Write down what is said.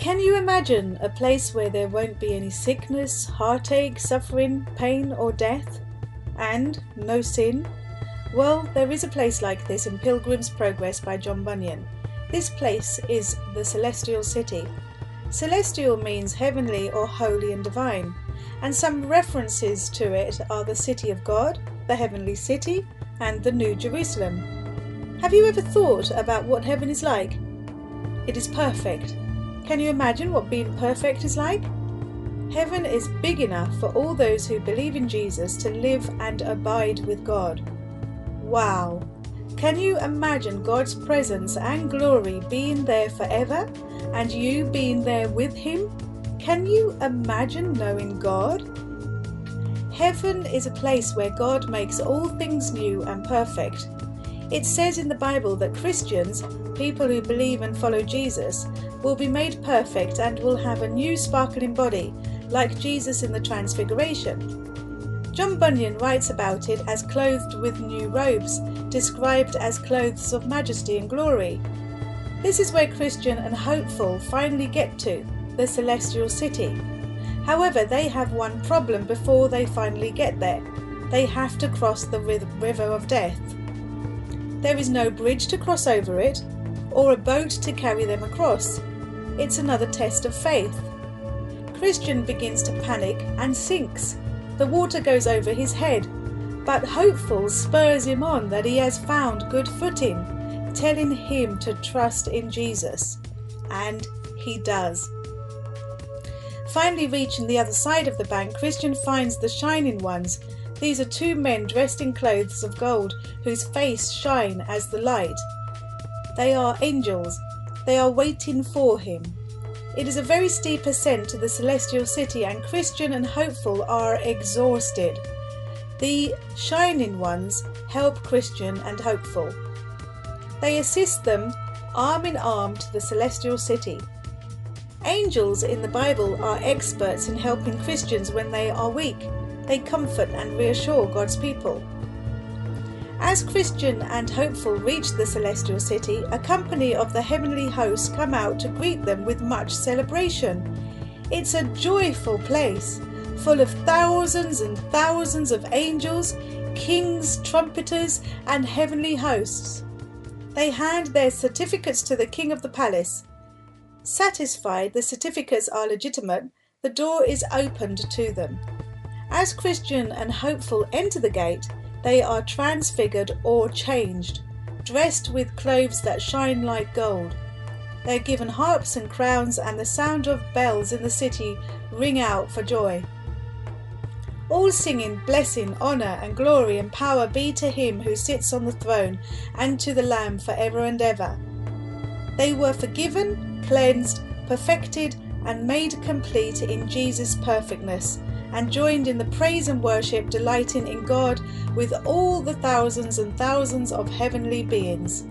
Can you imagine a place where there won't be any sickness, heartache, suffering, pain or death? And no sin? Well, there is a place like this in Pilgrim's Progress by John Bunyan. This place is the Celestial City. Celestial means heavenly or holy and divine, and some references to it are the City of God, the Heavenly City, and the New Jerusalem. Have you ever thought about what heaven is like? It is perfect. Can you imagine what being perfect is like? Heaven is big enough for all those who believe in Jesus to live and abide with God. Wow! Can you imagine God's presence and glory being there forever and you being there with Him? Can you imagine knowing God? Heaven is a place where God makes all things new and perfect. It says in the Bible that Christians, people who believe and follow Jesus, will be made perfect and will have a new sparkling body, like Jesus in the Transfiguration. John Bunyan writes about it as clothed with new robes, described as clothes of majesty and glory. This is where Christian and hopeful finally get to, the Celestial City. However, they have one problem before they finally get there. They have to cross the river of death. There is no bridge to cross over it, or a boat to carry them across. It's another test of faith. Christian begins to panic and sinks. The water goes over his head, but hopeful spurs him on that he has found good footing, telling him to trust in Jesus. And he does. Finally reaching the other side of the bank, Christian finds the shining ones. These are two men dressed in clothes of gold, whose face shine as the light. They are angels. They are waiting for him. It is a very steep ascent to the Celestial City, and Christian and hopeful are exhausted. The shining ones help Christian and hopeful. They assist them arm in arm to the Celestial City. Angels in the Bible are experts in helping Christians when they are weak. They comfort and reassure God's people. As Christian and hopeful reach the Celestial City, a company of the heavenly hosts come out to greet them with much celebration. It's a joyful place, full of thousands and thousands of angels, kings, trumpeters, and heavenly hosts. They hand their certificates to the king of the palace. Satisfied the certificates are legitimate, the door is opened to them. As Christian and hopeful enter the gate, they are transfigured or changed, dressed with clothes that shine like gold. They are given harps and crowns, and the sound of bells in the city ring out for joy. All singing, blessing, honour and glory and power be to Him who sits on the throne and to the Lamb for ever and ever. They were forgiven, cleansed, perfected and made complete in Jesus' perfectness, and joined in the praise and worship, delighting in God with all the thousands and thousands of heavenly beings.